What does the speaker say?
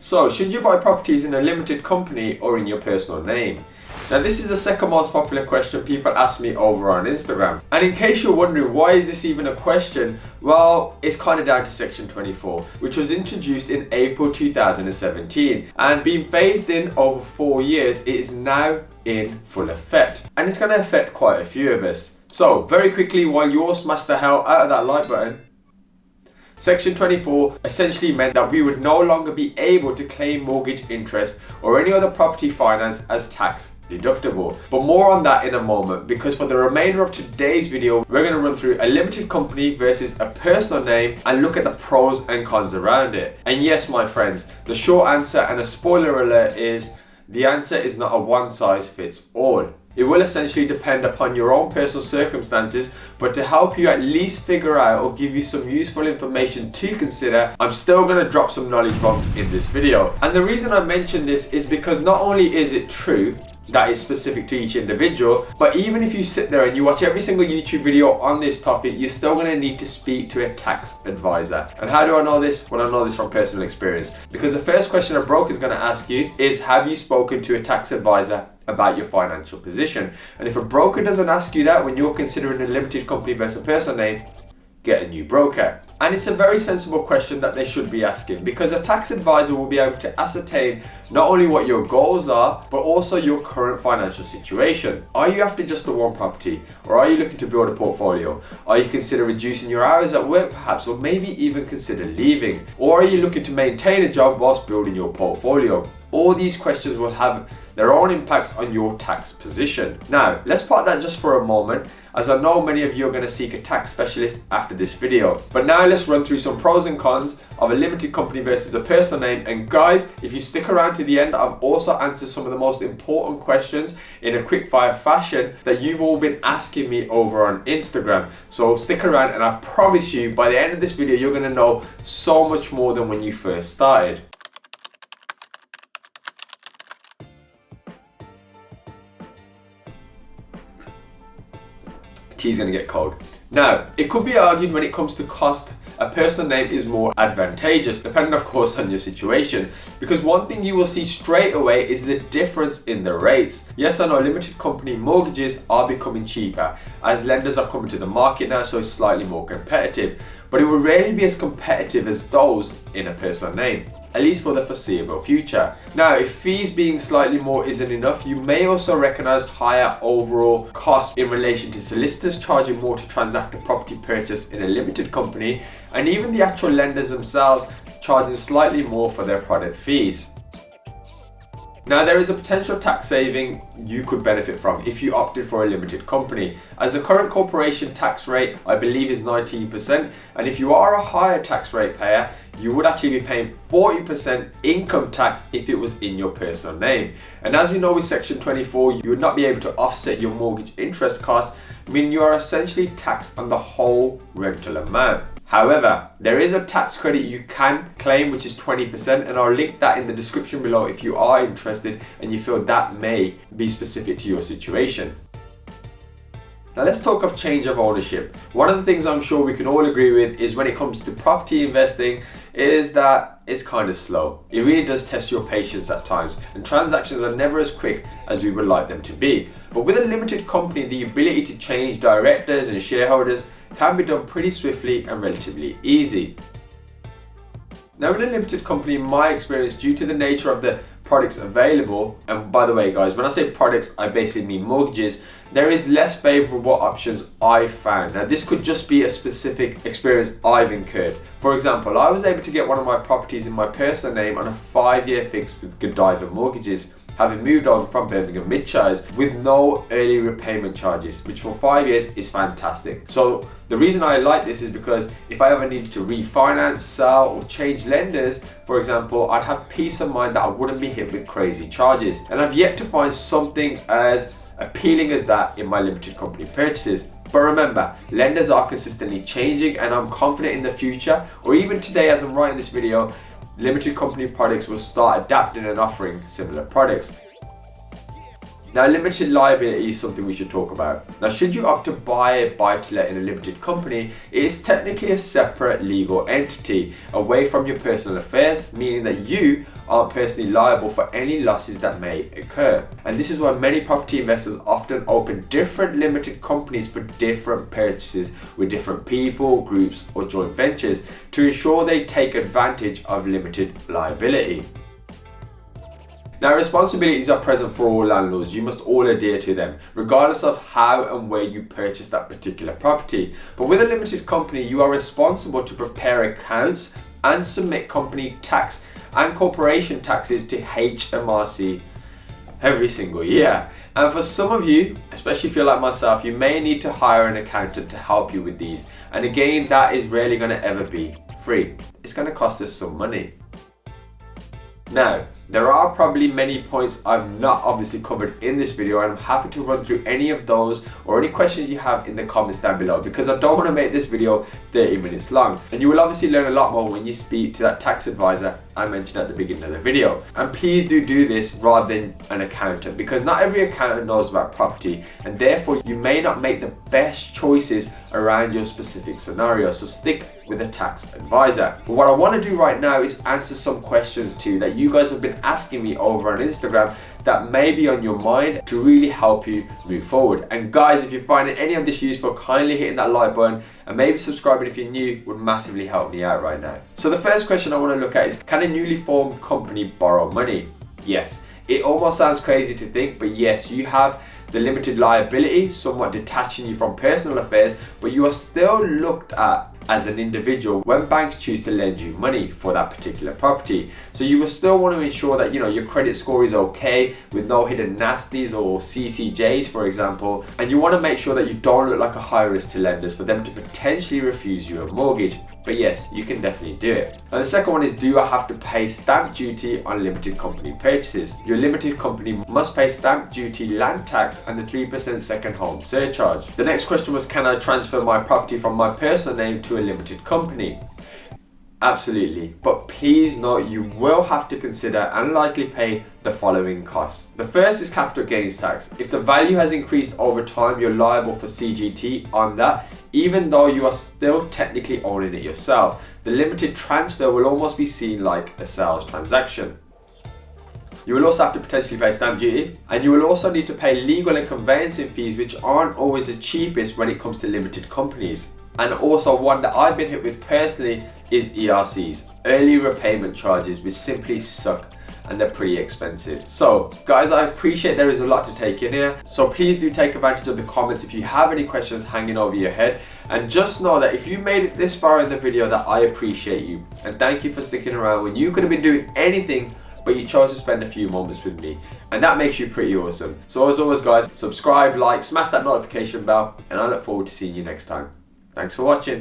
So, should you buy properties in a limited company or in your personal name? Now, this is the second most popular question people ask me over on Instagram. And in case you're wondering why is this even a question, well, it's kind of down to Section 24, which was introduced in April 2017 and being phased in over 4 years. It is now in full effect, and it's going to affect quite a few of us. So, very quickly, while you all smash the hell out of that like button, Section 24 essentially meant that we would no longer be able to claim mortgage interest or any other property finance as tax deductible. But more on that in a moment, because for the remainder of today's video, we're going to run through a limited company versus a personal name and look at the pros and cons around it. And yes, my friends, the short answer and a spoiler alert is the answer is not a one size fits all. It will essentially depend upon your own personal circumstances, but to help you at least figure out or give you some useful information to consider, I'm still going to drop some knowledge bombs in this video. And the reason I mention this is because not only is it true that it's specific to each individual, but even if you sit there and you watch every single YouTube video on this topic, you're still going to need to speak to a tax advisor. And how do I know this? Well, I know this from personal experience, because the first question a broker is going to ask you is, have you spoken to a tax advisor about your financial position? And if a broker doesn't ask you that when you're considering a limited company versus a personal name, get a new broker. And it's a very sensible question that they should be asking, because a tax advisor will be able to ascertain not only what your goals are, but also your current financial situation. Are you after just the one property, or are you looking to build a portfolio? Are you considering reducing your hours at work perhaps, or maybe even consider leaving? Or are you looking to maintain a job whilst building your portfolio? All these questions will have their own impacts on your tax position. Now, let's park that just for a moment, as I know many of you are going to seek a tax specialist after this video. But now let's run through some pros and cons of a limited company versus a personal name. And guys, if you stick around to the end, I've also answered some of the most important questions in a quick fire fashion that you've all been asking me over on Instagram. So stick around, and I promise you by the end of this video, you're going to know so much more than when you first started. Tea's gonna get cold. Now, it could be argued when it comes to cost, a personal name is more advantageous, depending of course on your situation, because one thing you will see straight away is the difference in the rates. Yes, I know limited company mortgages are becoming cheaper as lenders are coming to the market now, so it's slightly more competitive, but it will rarely be as competitive as those in a personal name, at least for the foreseeable future. Now, if fees being slightly more isn't enough, you may also recognize higher overall costs in relation to solicitors charging more to transact a property purchase in a limited company, and even the actual lenders themselves charging slightly more for their product fees. Now, there is a potential tax saving you could benefit from if you opted for a limited company, as the current corporation tax rate I believe is 19%, and if you are a higher tax rate payer, you would actually be paying 40% income tax if it was in your personal name. And as we know with Section 24, you would not be able to offset your mortgage interest costs, meaning you are essentially taxed on the whole rental amount. However, there is a tax credit you can claim, which is 20%, and I'll link that in the description below if you are interested and you feel that may be specific to your situation. Now let's talk of change of ownership. One of the things I'm sure we can all agree with is when it comes to property investing is that it's kind of slow. It really does test your patience at times, and transactions are never as quick as we would like them to be. But with a limited company, the ability to change directors and shareholders can be done pretty swiftly and relatively easy. Now, in a limited company, in my experience, due to the nature of the products available, and by the way guys, when I say products, I basically mean mortgages, there is less favorable options I've found. Now, this could just be a specific experience I've incurred. For example, I was able to get one of my properties in my personal name on a 5-year fix with Godiva Mortgages, having moved on from Birmingham Midshires with no early repayment charges, which for 5 years is fantastic. So the reason I like this is because if I ever needed to refinance, sell, or change lenders, for example, I'd have peace of mind that I wouldn't be hit with crazy charges. And I've yet to find something as appealing as that in my limited company purchases. But remember, lenders are consistently changing, and I'm confident in the future, or even today as I'm writing this video, limited company products will start adapting and offering similar products. Now, limited liability is something we should talk about. Now, should you opt to buy a buy-to-let in a limited company, it is technically a separate legal entity away from your personal affairs, meaning that you aren't personally liable for any losses that may occur. And this is why many property investors often open different limited companies for different purchases with different people, groups, or joint ventures to ensure they take advantage of limited liability. Now, responsibilities are present for all landlords. You must all adhere to them, regardless of how and where you purchase that particular property. But with a limited company, you are responsible to prepare accounts and submit company tax and corporation taxes to HMRC every single year. And for some of you, especially if you're like myself, you may need to hire an accountant to help you with these. And again, that is rarely going to ever be free. It's going to cost us some money. Now, there are probably many points I've not obviously covered in this video, and I'm happy to run through any of those or any questions you have in the comments down below, because I don't want to make this video 30 minutes long. And you will obviously learn a lot more when you speak to that tax advisor I mentioned at the beginning of the video. And please do this rather than an accountant, because not every accountant knows about property, and therefore you may not make the best choices around your specific scenario. So stick with a tax advisor. But what I want to do right now is answer some questions too that you guys have been asking me over on Instagram that may be on your mind to really help you move forward. And guys, if you're finding any of this useful, kindly hitting that like button and maybe subscribing if you're new would massively help me out right now. So the first question I want to look at is, can a newly formed company borrow money? Yes. It almost sounds crazy to think, but yes, you have the limited liability somewhat detaching you from personal affairs, but you are still looked at as an individual when banks choose to lend you money for that particular property. So you will still want to ensure that your credit score is okay with no hidden nasties or CCJs, for example, and you want to make sure that you don't look like a high risk to lenders for them to potentially refuse you a mortgage. But yes, you can definitely do it. And the second one is, do I have to pay stamp duty on limited company purchases? Your limited company must pay stamp duty, land tax, and the 3% second home surcharge. The next question was, can I transfer my property from my personal name to a limited company? Absolutely, but please note you will have to consider and likely pay the following costs. The first is capital gains tax. If the value has increased over time, you're liable for CGT on that, even though you are still technically owning it yourself. The limited transfer will almost be seen like a sales transaction. You will also have to potentially pay stamp duty, and you will also need to pay legal and conveyancing fees, which aren't always the cheapest when it comes to limited companies. And also one that I've been hit with personally is ERCs, early repayment charges, which simply suck and they're pretty expensive. So guys, I appreciate there is a lot to take in here, so please do take advantage of the comments if you have any questions hanging over your head. And just know that if you made it this far in the video, that I appreciate you and thank you for sticking around when you could have been doing anything but you chose to spend a few moments with me, and that makes you pretty awesome. So as always guys, subscribe, like, smash that notification bell, and I look forward to seeing you next time. Thanks for watching.